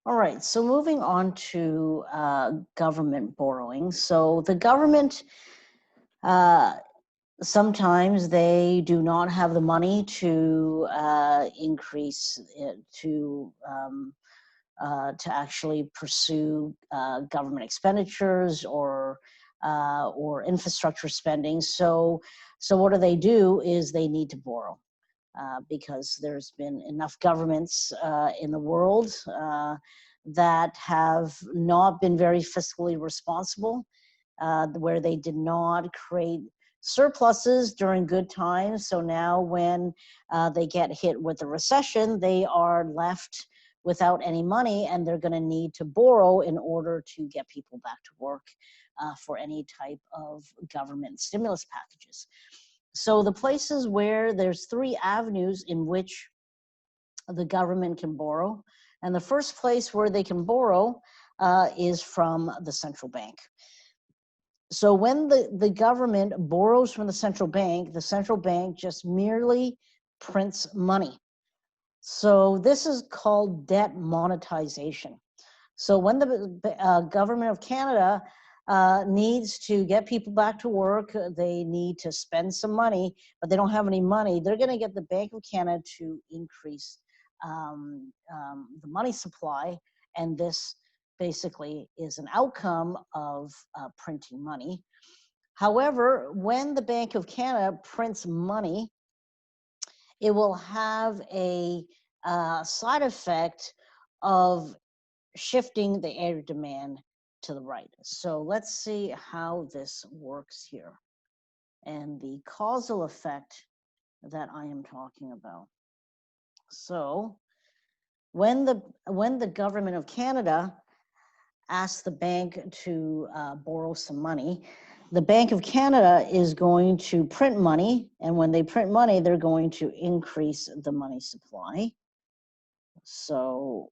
All right, so moving on to government borrowing. So the government, uh, sometimes they do not have the money to increase it, to actually pursue government expenditures or infrastructure spending. So what do? They do is they need to borrow. Because there's been enough governments in the world that have not been very fiscally responsible, where they did not create surpluses during good times. So now when they get hit with a recession, they are left without any money, and they're going to need to borrow in order to get people back to work for any type of government stimulus packages. So the places where there's three avenues in which the government can borrow. And the first place where they can borrow is from the central bank. So when the government borrows from the central bank just merely prints money. So this is called debt monetization. So when the government of Canada needs to get people back to work, they need to spend some money, but they don't have any money, they're going to get the Bank of Canada to increase the money supply. And this basically is an outcome of printing money. However, when the Bank of Canada prints money, it will have a side effect of shifting the air demand to the right. So let's see how this works here and the causal effect that I am talking about. So when the government of Canada asks the bank to borrow some money, the Bank of Canada is going to print money, and when they print money, they're going to increase the money supply. So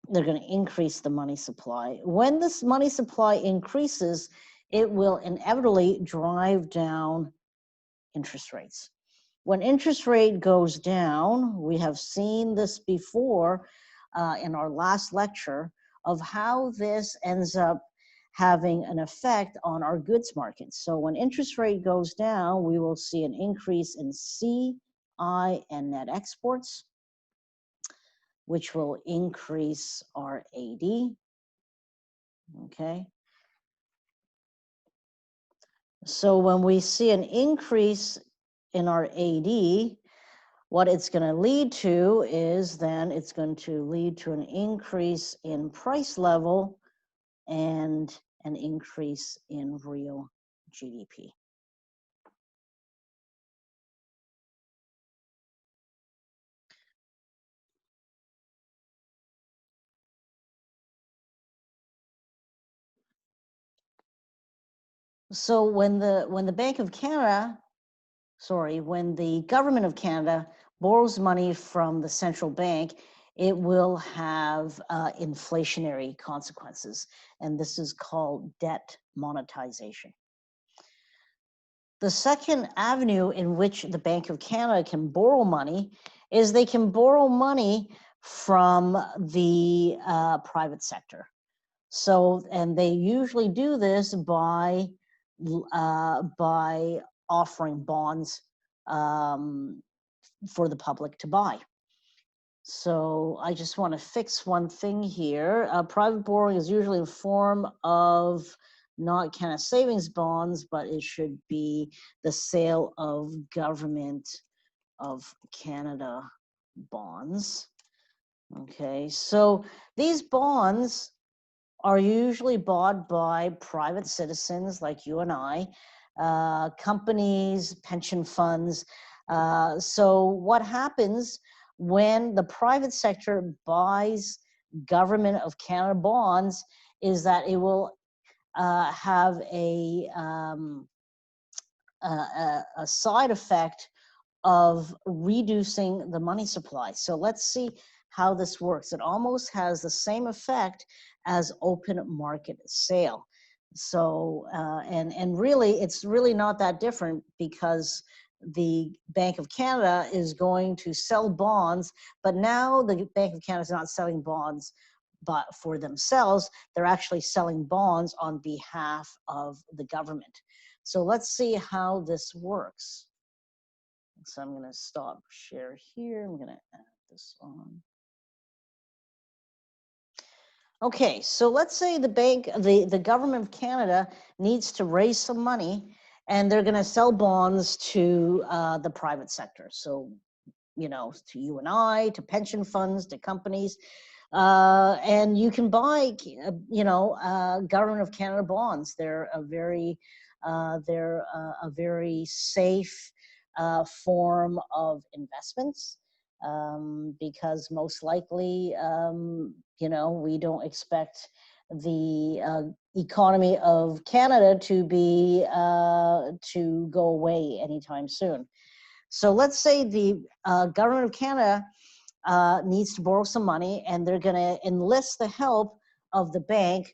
they're going to increase the money supply. When this money supply increases, it will inevitably drive down interest rates. When interest rate goes down, we have seen this before in our last lecture of how this ends up having an effect on our goods market. So when interest rate goes down, we will see an increase in CI and net exports, which will increase our AD. Okay. So when we see an increase in our AD, what it's going to lead to is then it's going to lead to an increase in price level and an increase in real GDP. So when the Bank of Canada, when the government of Canada borrows money from the central bank, it will have inflationary consequences, and this is called debt monetization. The second avenue in which the Bank of Canada can borrow money is they can borrow money from the private sector. So, and they usually do this by offering bonds for the public to buy. So I just want to fix one thing here. Private borrowing is usually in form of not kind of savings bonds, but it should be the sale of Government of Canada bonds. Okay, so these bonds are usually bought by private citizens like you and I, companies, pension funds. So what happens when the private sector buys Government of Canada bonds is that it will have a side effect of reducing the money supply. So let's see how this works. It almost has the same effect as open market sale. So, and really, it's really not that different because the Bank of Canada is going to sell bonds, but now the Bank of Canada is not selling bonds but for themselves. They're actually selling bonds on behalf of the government. So let's see how this works. So I'm going to stop share here. I'm going to add this on. Okay, so let's say the government of Canada needs to raise some money, and they're going to sell bonds to the private sector. So, you know, to you and I, to pension funds, to companies, and you can buy, you know, government of Canada bonds. They're a very safe form of investments. Because most likely, you know, we don't expect the economy of Canada to be to go away anytime soon. So let's say the government of Canada needs to borrow some money, and they're going to enlist the help of the bank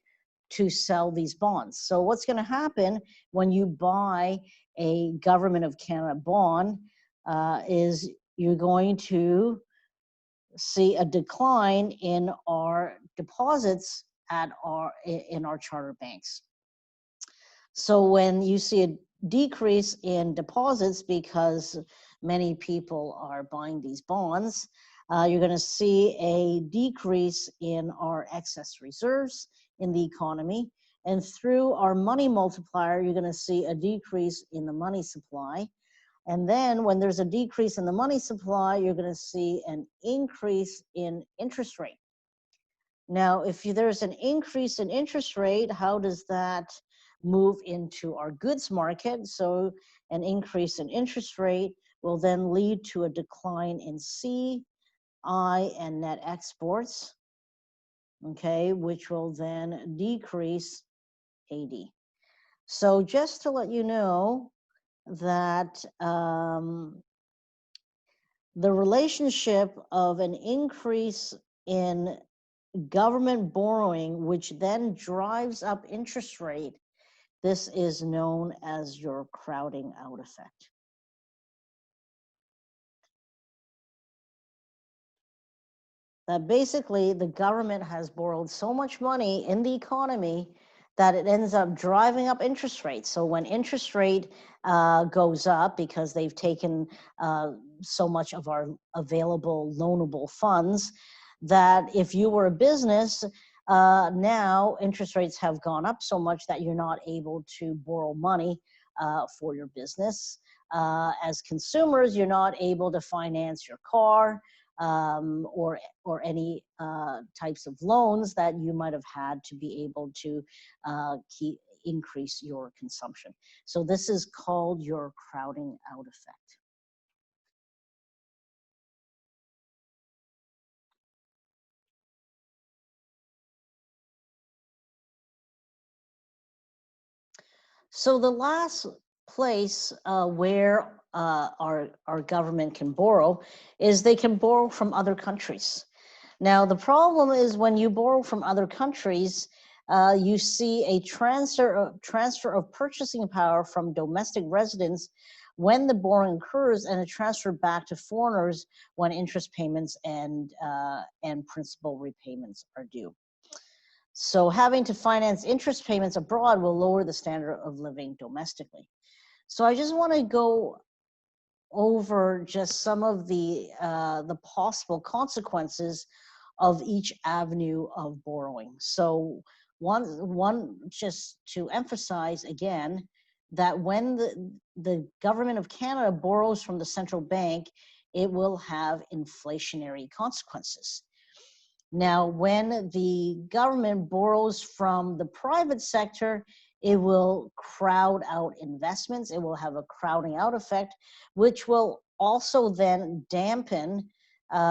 to sell these bonds. So what's going to happen when you buy a government of Canada bond is you're going to see a decline in our deposits in our charter banks. So when you see a decrease in deposits because many people are buying these bonds, you're going to see a decrease in our excess reserves in the economy. And through our money multiplier, you're going to see a decrease in the money supply. And then when there's a decrease in the money supply, you're going to see an increase in interest rate. Now, if there's an increase in interest rate, how does that move into our goods market? So an increase in interest rate will then lead to a decline in CI and net exports, okay, which will then decrease AD. So just to let you know that the relationship of an increase in government borrowing, which then drives up interest rate, this is known as your crowding out effect. That basically the government has borrowed so much money in the economy that it ends up driving up interest rates. So when interest rate goes up because they've taken so much of our available loanable funds, that if you were a business, now interest rates have gone up so much that you're not able to borrow money for your business. As consumers, you're not able to finance your car or any types of loans that you might have had to be able to increase your consumption. So this is called your crowding out effect. So the last place where our government can borrow is they can borrow from other countries. Now, the problem is when you borrow from other countries, you see a transfer of purchasing power from domestic residents when the borrowing occurs, and a transfer back to foreigners when interest payments and principal repayments are due. So having to finance interest payments abroad will lower the standard of living domestically. So I just want to go over just some of the possible consequences of each avenue of borrowing. So one just to emphasize again that when the government of Canada borrows from the central bank, it will have inflationary consequences. Now, when the government borrows from the private sector, it will crowd out investments. It will have a crowding out effect, which will also then dampen AD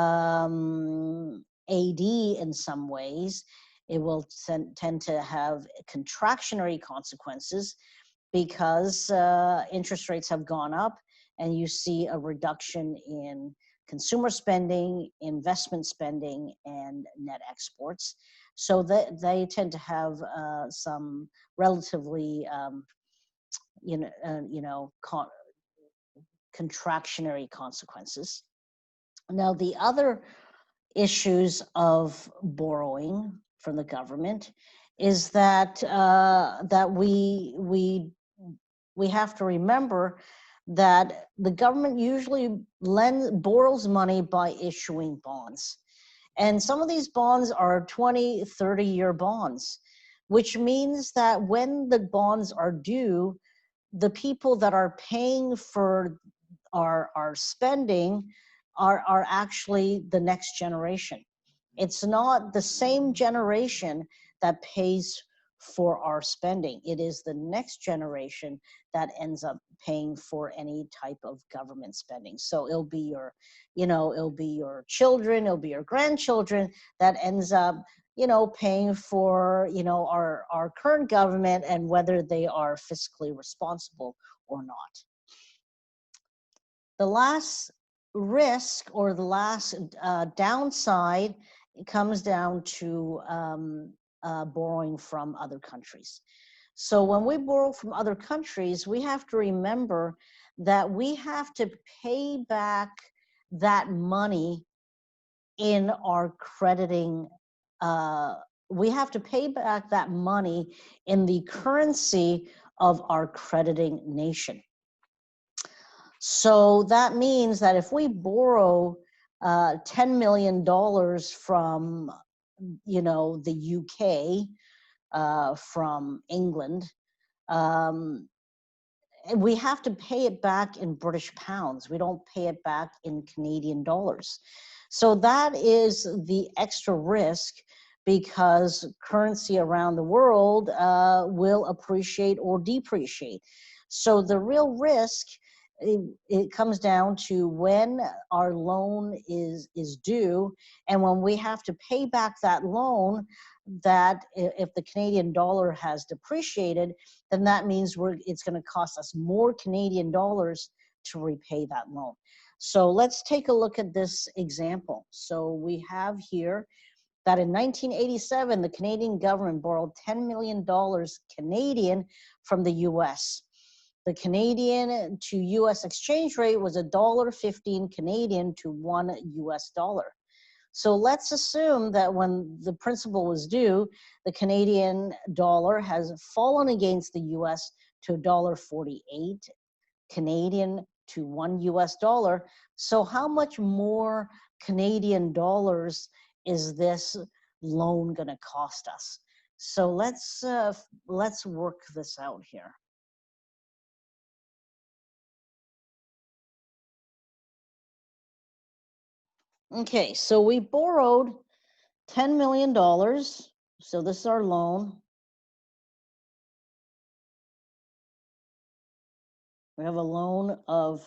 in some ways. It will tend to have contractionary consequences because interest rates have gone up, and you see a reduction in consumer spending, investment spending, and net exports. So they tend to have some relatively, contractionary consequences. Now, the other issues of borrowing from the government is that that we have to remember that the government usually borrows money by issuing bonds. And some of these bonds are 20, 30-year bonds, which means that when the bonds are due, the people that are paying for our spending are actually the next generation. It's not the same generation that pays for our spending. It is the next generation that ends up paying for any type of government spending. So it'll be your, it'll be your children, it'll be your grandchildren that ends up, paying for, our current government and whether they are fiscally responsible or not. The last risk or the last downside comes down to borrowing from other countries. So when we borrow from other countries, we have to remember that we have to pay back that money in our crediting. We have to pay back that money in the currency of our crediting nation. So that means that if we borrow $10 million from, the UK, from England, we have to pay it back in British pounds. We don't pay it back in Canadian dollars. So that is the extra risk, because currency around the world will appreciate or depreciate. So the real risk, it comes down to when our loan is due, and when we have to pay back that loan, that if the Canadian dollar has depreciated, then that means it's going to cost us more Canadian dollars to repay that loan. So let's take a look at this example. So we have here that in 1987, the Canadian government borrowed $10 million Canadian from the US. The Canadian to US exchange rate was $1.15 Canadian to $1 US. So let's assume that when the principal was due, the Canadian dollar has fallen against the US to $1.48 Canadian to $1 US. So how much more Canadian dollars is this loan going to cost us? So let's work this out here. Okay, so we borrowed $10 million. So this is our loan. We have a loan of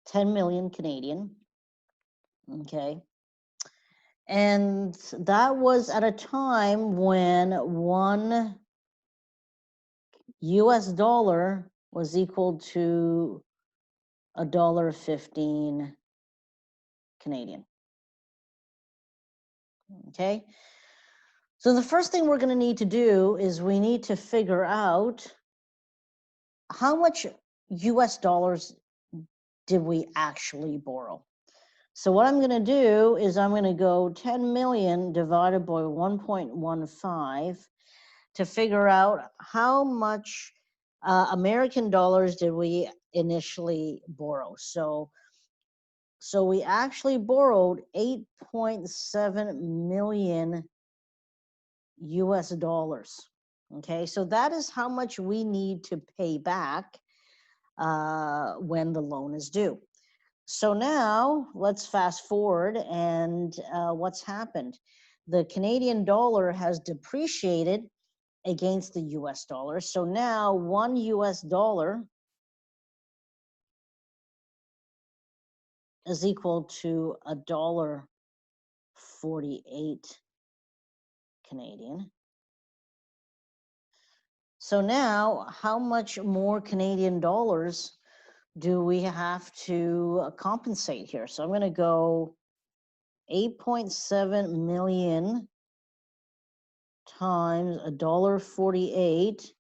10 million Canadian. Okay. And that was at a time when $1 US was equal to $1.15 Canadian. Okay. So the first thing we're going to need to do is we need to figure out how much US dollars did we actually borrow. So what I'm going to do is I'm going to go 10 million divided by 1.15 to figure out how much American dollars did we initially borrow. So we actually borrowed 8.7 million US dollars. Okay, so that is how much we need to pay back when the loan is due. So now let's fast forward, and what's happened? The Canadian dollar has depreciated against the US dollar. So now $1 US is equal to $1.48 Canadian. So now how much more Canadian dollars do we have to compensate here? So I'm going to go 8.7 million times $1.48.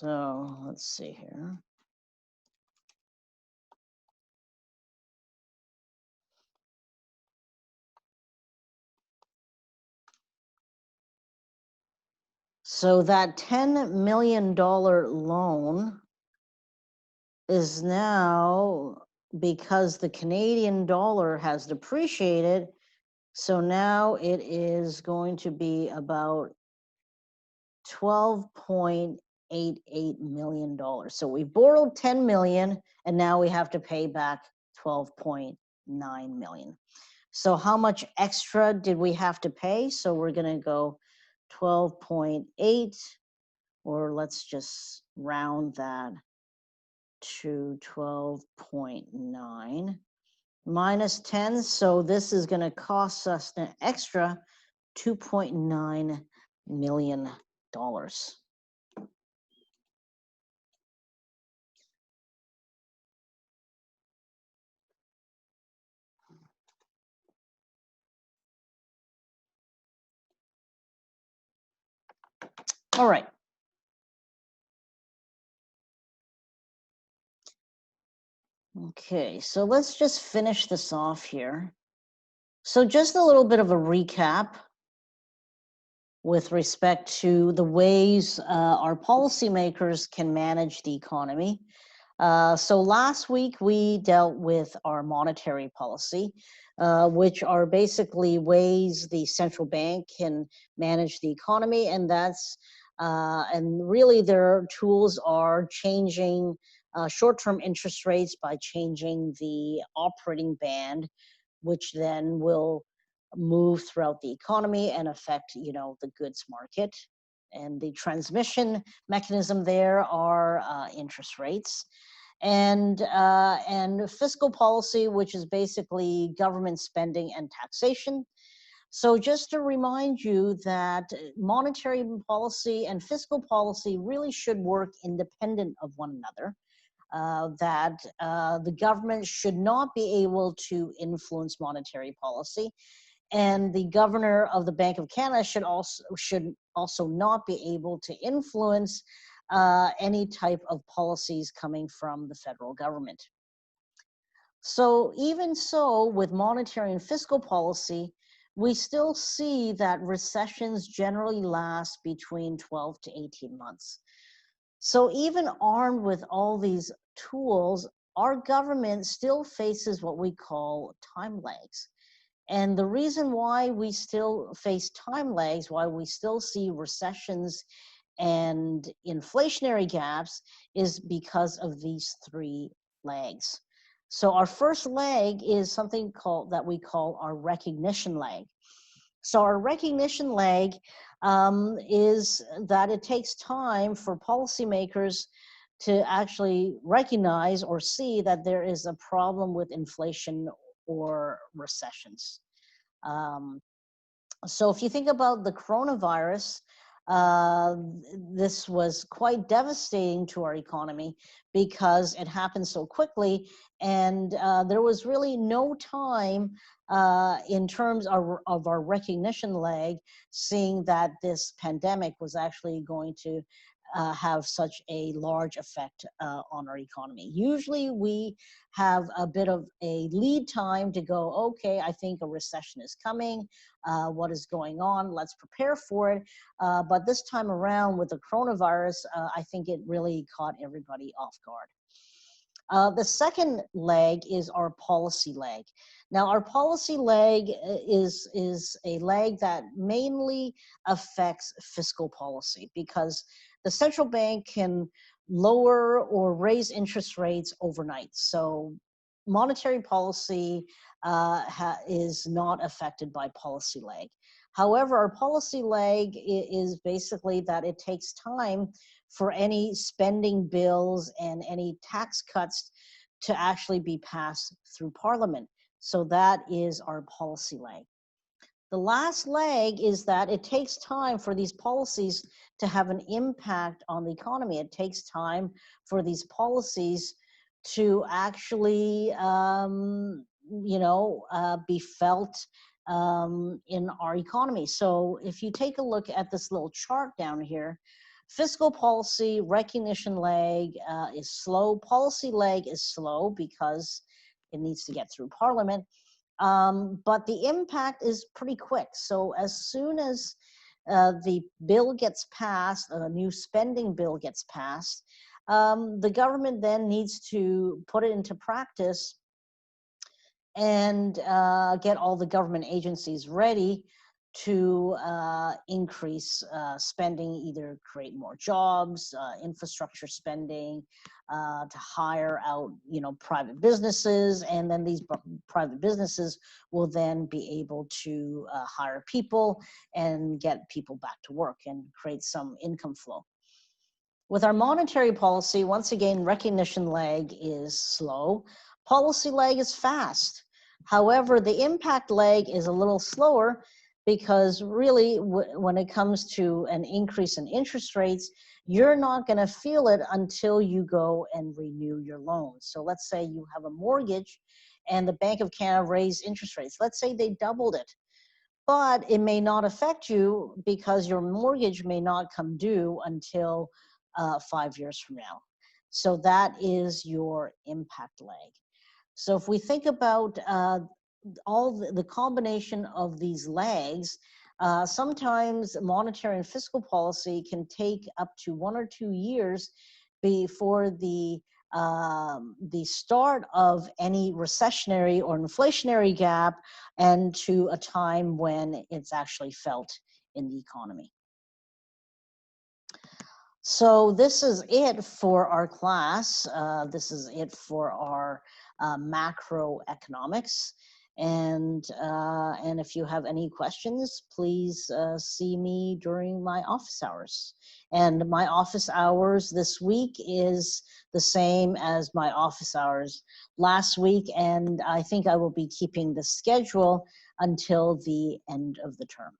So let's see here. So that $10 million loan is now, because the Canadian dollar has depreciated, so now it is going to be about $12.88 million. So we borrowed 10 million and now we have to pay back 12.9 million. So how much extra did we have to pay? So we're going to go 12.8, or let's just round that to 12.9 minus 10. So this is going to cost us an extra $2.9 million. All right. Okay, so let's just finish this off here. So just a little bit of a recap with respect to the ways our policymakers can manage the economy. So last week we dealt with our monetary policy, which are basically ways the central bank can manage the economy, and and really their tools are changing short-term interest rates by changing the operating band, which then will move throughout the economy and affect, the goods market. And the transmission mechanism there are interest rates, and fiscal policy, which is basically government spending and taxation. So just to remind you that monetary policy and fiscal policy really should work independent of one another. That the government should not be able to influence monetary policy, and the governor of the Bank of Canada should also not be able to influence any type of policies coming from the federal government. So even so, with monetary and fiscal policy, we still see that recessions generally last between 12 to 18 months. So even armed with all these tools, our government still faces what we call time lags. And the reason why we still face time lags, why we still see recessions and inflationary gaps, is because of these three lags. So our first lag is something that we call our recognition lag. So our recognition lag is that it takes time for policymakers to actually recognize or see that there is a problem with inflation or recessions. Um, so if you think about the coronavirus, uh, this was quite devastating to our economy because it happened so quickly, and there was really no time in terms of our recognition lag, seeing that this pandemic was actually going to have such a large effect on our economy. Usually we have a bit of a lead time to go, okay, I think a recession is coming. What is going on? Let's prepare for it. But this time around with the coronavirus, I think it really caught everybody off guard. The second leg is our policy leg. Now, our policy leg is a leg that mainly affects fiscal policy, because the central bank can lower or raise interest rates overnight. So monetary policy is not affected by policy lag. However, our policy lag is basically that it takes time for any spending bills and any tax cuts to actually be passed through Parliament. So that is our policy lag. The last leg is that it takes time for these policies to have an impact on the economy. It takes time for these policies to actually, be felt in our economy. So if you take a look at this little chart down here, Fiscal policy, recognition lag is slow. Policy lag is slow because it needs to get through Parliament. But the impact is pretty quick. So as soon as the bill gets passed, a new spending bill gets passed, the government then needs to put it into practice and get all the government agencies ready to increase spending, either create more jobs, infrastructure spending, to hire out, private businesses, and then these private businesses will then be able to hire people and get people back to work and create some income flow. With our monetary policy, once again, recognition lag is slow. Policy lag is fast. However, the impact lag is a little slower because really when it comes to an increase in interest rates, you're not going to feel it until you go and renew your loan. So let's say you have a mortgage and the Bank of Canada raised interest rates. Let's say they doubled it. But it may not affect you because your mortgage may not come due until 5 years from now. So that is your impact lag. So if we think about all the combination of these lags, sometimes monetary and fiscal policy can take up to 1 or 2 years before the start of any recessionary or inflationary gap and to a time when it's actually felt in the economy. So this is it for our class. This is it for our macroeconomics. And if you have any questions, please see me during my office hours. And my office hours this week is the same as my office hours last week. And I think I will be keeping the schedule until the end of the term.